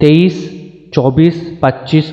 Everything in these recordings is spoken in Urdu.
23, 24, 25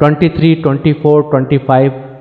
23, 24, 25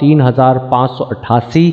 3588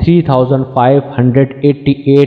3588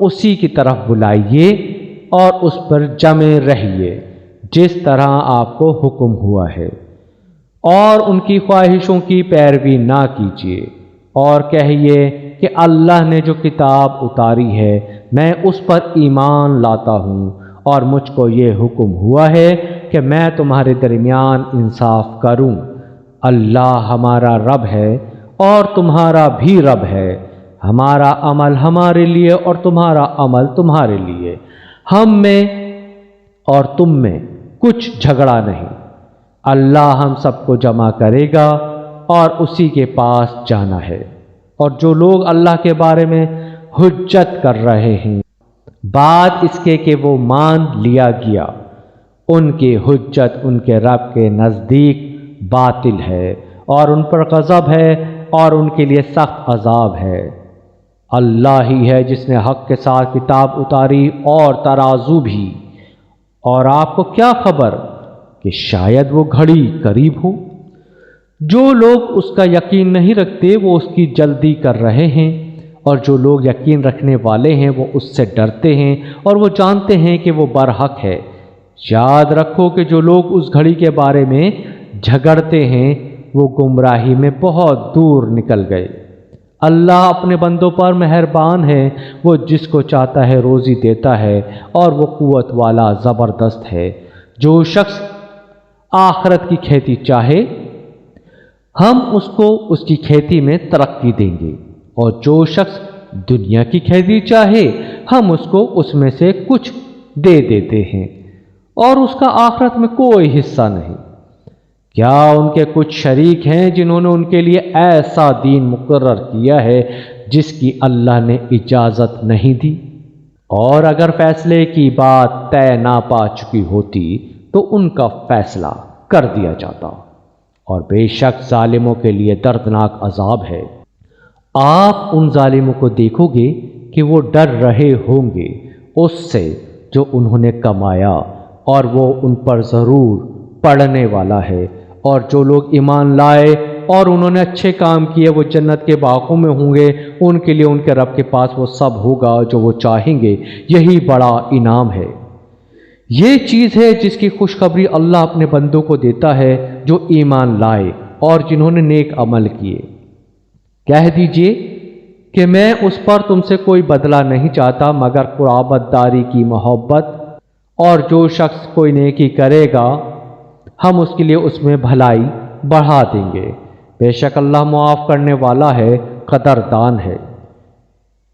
اسی کی طرف بلائیے اور اس پر جمے رہیے جس طرح آپ کو حکم ہوا ہے، اور ان کی خواہشوں کی پیروی نہ کیجیے، اور کہیے کہ اللہ نے جو کتاب اتاری ہے میں اس پر ایمان لاتا ہوں، اور مجھ کو یہ حکم ہوا ہے کہ میں تمہارے درمیان انصاف کروں۔ اللہ ہمارا رب ہے اور تمہارا بھی رب ہے، ہمارا عمل ہمارے لیے اور تمہارا عمل تمہارے لیے، ہم میں اور تم میں کچھ جھگڑا نہیں۔ اللہ ہم سب کو جمع کرے گا اور اسی کے پاس جانا ہے۔ اور جو لوگ اللہ کے بارے میں حجت کر رہے ہیں بات اس کے کہ وہ مان لیا گیا، ان کی حجت ان کے رب کے نزدیک باطل ہے، اور ان پر غضب ہے اور ان کے لیے سخت عذاب ہے۔ اللہ ہی ہے جس نے حق کے ساتھ کتاب اتاری اور ترازو بھی، اور آپ کو کیا خبر کہ شاید وہ گھڑی قریب ہو۔ جو لوگ اس کا یقین نہیں رکھتے وہ اس کی جلدی کر رہے ہیں، اور جو لوگ یقین رکھنے والے ہیں وہ اس سے ڈرتے ہیں اور وہ جانتے ہیں کہ وہ برحق ہے۔ یاد رکھو کہ جو لوگ اس گھڑی کے بارے میں جھگڑتے ہیں وہ گمراہی میں بہت دور نکل گئے۔ اللہ اپنے بندوں پر مہربان ہے، وہ جس کو چاہتا ہے روزی دیتا ہے، اور وہ قوت والا زبردست ہے۔ جو شخص آخرت کی کھیتی چاہے ہم اس کو اس کی کھیتی میں ترقی دیں گے، اور جو شخص دنیا کی کھیتی چاہے ہم اس کو اس میں سے کچھ دے دیتے ہیں، اور اس کا آخرت میں کوئی حصہ نہیں۔ کیا ان کے کچھ شریک ہیں جنہوں نے ان کے لیے ایسا دین مقرر کیا ہے جس کی اللہ نے اجازت نہیں دی؟ اور اگر فیصلے کی بات طے نہ پا چکی ہوتی تو ان کا فیصلہ کر دیا جاتا، اور بے شک ظالموں کے لیے دردناک عذاب ہے۔ آپ ان ظالموں کو دیکھو گے کہ وہ ڈر رہے ہوں گے اس سے جو انہوں نے کمایا، اور وہ ان پر ضرور پڑنے والا ہے۔ اور جو لوگ ایمان لائے اور انہوں نے اچھے کام کیے وہ جنت کے باغوں میں ہوں گے، ان کے لیے ان کے رب کے پاس وہ سب ہوگا جو وہ چاہیں گے، یہی بڑا انعام ہے۔ یہ چیز ہے جس کی خوشخبری اللہ اپنے بندوں کو دیتا ہے جو ایمان لائے اور جنہوں نے نیک عمل کیے۔ کہہ دیجئے کہ میں اس پر تم سے کوئی بدلہ نہیں چاہتا مگر قرابت داری کی محبت، اور جو شخص کوئی نیکی کرے گا ہم اس کے لیے اس میں بھلائی بڑھا دیں گے۔ بے شک اللہ معاف کرنے والا ہے، قدردان ہے۔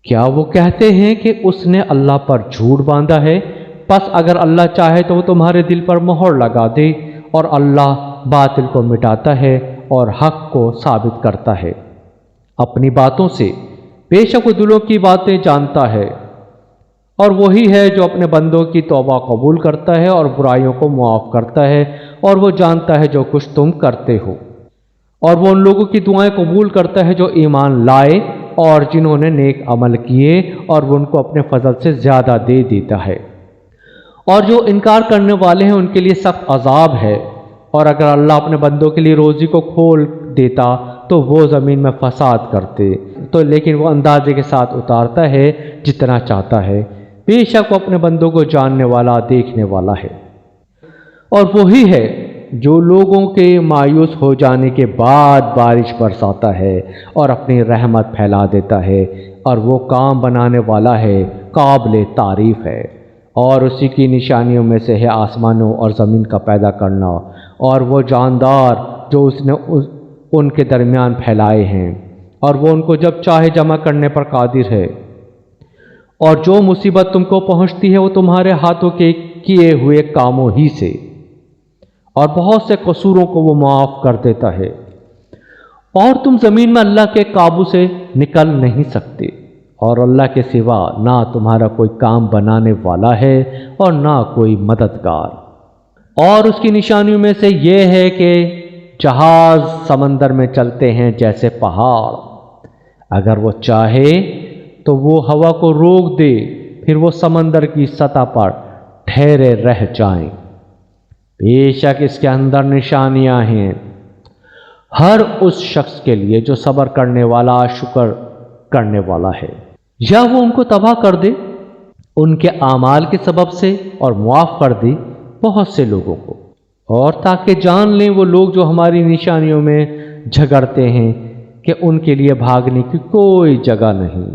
کیا وہ کہتے ہیں کہ اس نے اللہ پر جھوٹ باندھا ہے؟ پس اگر اللہ چاہے تو وہ تمہارے دل پر مہر لگا دے، اور اللہ باطل کو مٹاتا ہے اور حق کو ثابت کرتا ہے اپنی باتوں سے۔ بے شک وہ دلوں کی باتیں جانتا ہے، اور وہی ہے جو اپنے بندوں کی توبہ قبول کرتا ہے اور برائیوں کو معاف کرتا ہے، اور وہ جانتا ہے جو کچھ تم کرتے ہو۔ اور وہ ان لوگوں کی دعائیں قبول کرتا ہے جو ایمان لائے اور جنہوں نے نیک عمل کیے، اور وہ ان کو اپنے فضل سے زیادہ دے دیتا ہے۔ اور جو انکار کرنے والے ہیں ان کے لیے سخت عذاب ہے۔ اور اگر اللہ اپنے بندوں کے لیے روزی کو کھول دیتا تو وہ زمین میں فساد کرتے، تو لیکن وہ اندازے کے ساتھ اتارتا ہے جتنا چاہتا ہے۔ بے شک وہ اپنے بندوں کو جاننے والا، دیکھنے والا ہے۔ اور وہی ہے جو لوگوں کے مایوس ہو جانے کے بعد بارش برساتا ہے اور اپنی رحمت پھیلا دیتا ہے، اور وہ کام بنانے والا ہے، قابل تعریف ہے۔ اور اسی کی نشانیوں میں سے ہے آسمانوں اور زمین کا پیدا کرنا، اور وہ جاندار جو اس نے ان کے درمیان پھیلائے ہیں، اور وہ ان کو جب چاہے جمع کرنے پر قادر ہے۔ اور جو مصیبت تم کو پہنچتی ہے وہ تمہارے ہاتھوں کے کیے ہوئے کاموں ہی سے، اور بہت سے قصوروں کو وہ معاف کر دیتا ہے۔ اور تم زمین میں اللہ کے قابو سے نکل نہیں سکتے، اور اللہ کے سوا نہ تمہارا کوئی کام بنانے والا ہے اور نہ کوئی مددگار۔ اور اس کی نشانیوں میں سے یہ ہے کہ جہاز سمندر میں چلتے ہیں جیسے پہاڑ، اگر وہ چاہے تو وہ ہوا کو روک دے، پھر وہ سمندر کی سطح پر ٹھہرے رہ جائیں۔ بے شک اس کے اندر نشانیاں ہیں ہر اس شخص کے لیے جو صبر کرنے والا، شکر کرنے والا ہے۔ یا وہ ان کو تباہ کر دے ان کے اعمال کے سبب سے اور معاف کر دی بہت سے لوگوں کو، اور تاکہ جان لیں وہ لوگ جو ہماری نشانیوں میں جھگڑتے ہیں کہ ان کے لیے بھاگنے کی کوئی جگہ نہیں،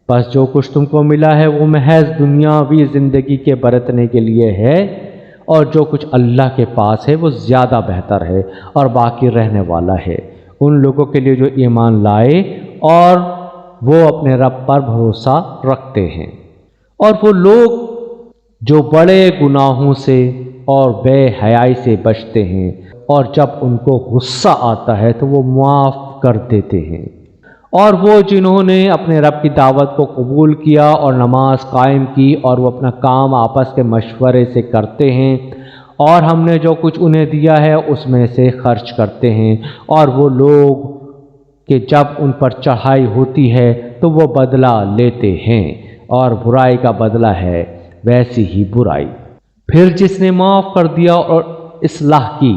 بس جو کچھ تم کو ملا ہے وہ محض دنیاوی زندگی کے برتنے کے لیے ہے، اور جو کچھ اللہ کے پاس ہے وہ زیادہ بہتر ہے اور باقی رہنے والا ہے ان لوگوں کے لیے جو ایمان لائے اور وہ اپنے رب پر بھروسہ رکھتے ہیں۔ اور وہ لوگ جو بڑے گناہوں سے اور بے حیائی سے بچتے ہیں، اور جب ان کو غصہ آتا ہے تو وہ معاف کر دیتے ہیں، اور وہ جنہوں نے اپنے رب کی دعوت کو قبول کیا اور نماز قائم کی اور وہ اپنا کام آپس کے مشورے سے کرتے ہیں، اور ہم نے جو کچھ انہیں دیا ہے اس میں سے خرچ کرتے ہیں، اور وہ لوگ کہ جب ان پر چڑھائی ہوتی ہے تو وہ بدلہ لیتے ہیں، اور برائی کا بدلہ ہے ویسی ہی برائی۔ پھر جس نے معاف کر دیا اور اصلاح کی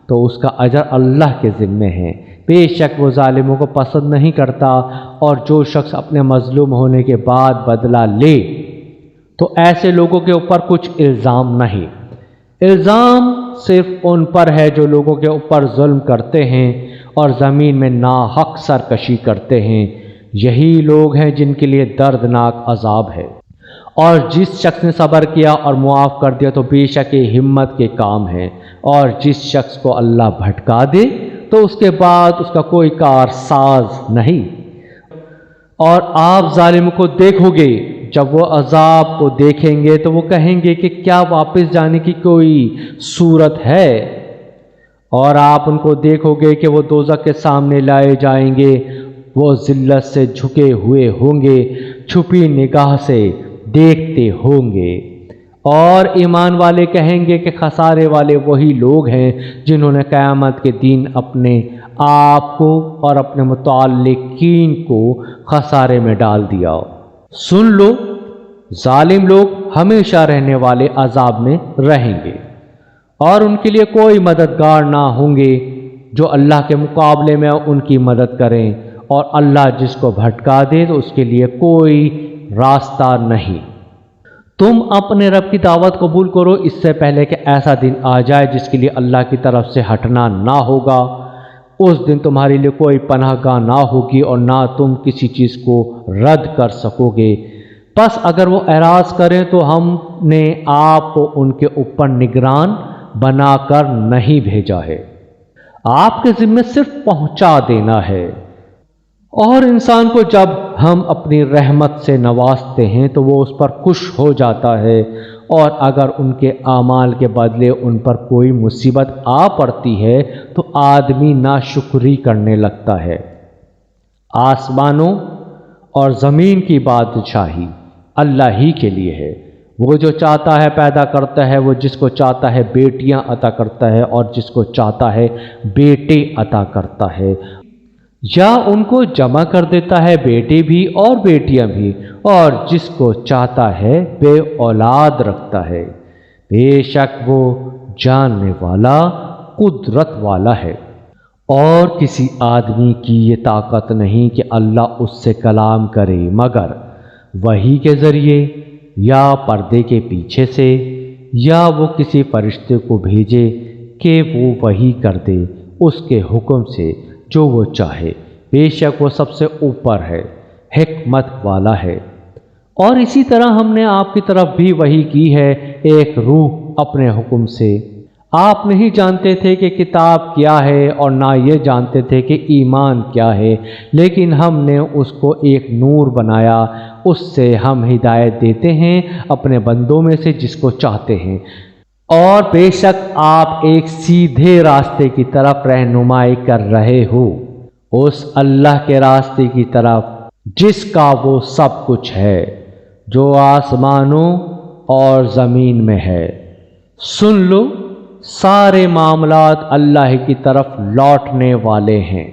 تو اس کا اجر اللہ کے ذمے ہے، بے شک وہ ظالموں کو پسند نہیں کرتا۔ اور جو شخص اپنے مظلوم ہونے کے بعد بدلہ لے تو ایسے لوگوں کے اوپر کچھ الزام نہیں، الزام صرف ان پر ہے جو لوگوں کے اوپر ظلم کرتے ہیں اور زمین میں ناحق سرکشی کرتے ہیں، یہی لوگ ہیں جن کے لیے دردناک عذاب ہے۔ اور جس شخص نے صبر کیا اور معاف کر دیا تو بے شک یہ ہمت کے کام ہے، اور جس شخص کو اللہ بھٹکا دے تو اس کے بعد اس کا کوئی کارساز نہیں۔ اور آپ ظالم کو دیکھو گے جب وہ عذاب کو دیکھیں گے تو وہ کہیں گے کہ کیا واپس جانے کی کوئی صورت ہے؟ اور آپ ان کو دیکھو گے کہ وہ دوزخ کے سامنے لائے جائیں گے، وہ ذلت سے جھکے ہوئے ہوں گے، چھپی نگاہ سے دیکھتے ہوں گے، اور ایمان والے کہیں گے کہ خسارے والے وہی لوگ ہیں جنہوں نے قیامت کے دن اپنے آپ کو اور اپنے متعلقین کو خسارے میں ڈال دیا۔ سن لو، ظالم لوگ ہمیشہ رہنے والے عذاب میں رہیں گے، اور ان کے لیے کوئی مددگار نہ ہوں گے جو اللہ کے مقابلے میں ان کی مدد کریں، اور اللہ جس کو بھٹکا دے تو اس کے لیے کوئی راستہ نہیں۔ تم اپنے رب کی دعوت قبول کرو اس سے پہلے کہ ایسا دن آ جائے جس کے لیے اللہ کی طرف سے ہٹنا نہ ہوگا۔ اس دن تمہارے لیے کوئی پناہ گاہ نہ ہوگی اور نہ تم کسی چیز کو رد کر سکو گے۔ پس اگر وہ اعراض کریں تو ہم نے آپ کو ان کے اوپر نگران بنا کر نہیں بھیجا ہے، آپ کے ذمہ صرف پہنچا دینا ہے۔ اور انسان کو جب ہم اپنی رحمت سے نوازتے ہیں تو وہ اس پر خوش ہو جاتا ہے، اور اگر ان کے اعمال کے بدلے ان پر کوئی مصیبت آ پڑتی ہے تو آدمی ناشکری کرنے لگتا ہے۔ آسمانوں اور زمین کی بادشاہی اللہ ہی کے لیے ہے، وہ جو چاہتا ہے پیدا کرتا ہے، وہ جس کو چاہتا ہے بیٹیاں عطا کرتا ہے اور جس کو چاہتا ہے بیٹے عطا کرتا ہے، یا ان کو جمع کر دیتا ہے بیٹے بھی اور بیٹیاں بھی، اور جس کو چاہتا ہے بے اولاد رکھتا ہے، بے شک وہ جاننے والا قدرت والا ہے۔ اور کسی آدمی کی یہ طاقت نہیں کہ اللہ اس سے کلام کرے مگر وحی کے ذریعے یا پردے کے پیچھے سے، یا وہ کسی فرشتے کو بھیجے کہ وہ وحی کر دے اس کے حکم سے جو وہ چاہے، بے شک وہ سب سے اوپر ہے، حکمت والا ہے۔ اور اسی طرح ہم نے آپ کی طرف بھی وحی کی ہے ایک روح اپنے حکم سے۔ آپ نہیں جانتے تھے کہ کتاب کیا ہے اور نہ یہ جانتے تھے کہ ایمان کیا ہے، لیکن ہم نے اس کو ایک نور بنایا، اس سے ہم ہدایت دیتے ہیں اپنے بندوں میں سے جس کو چاہتے ہیں، اور بے شک آپ ایک سیدھے راستے کی طرف رہنمائی کر رہے ہو، اس اللہ کے راستے کی طرف جس کا وہ سب کچھ ہے جو آسمانوں اور زمین میں ہے۔ سن لو، سارے معاملات اللہ کی طرف لوٹنے والے ہیں۔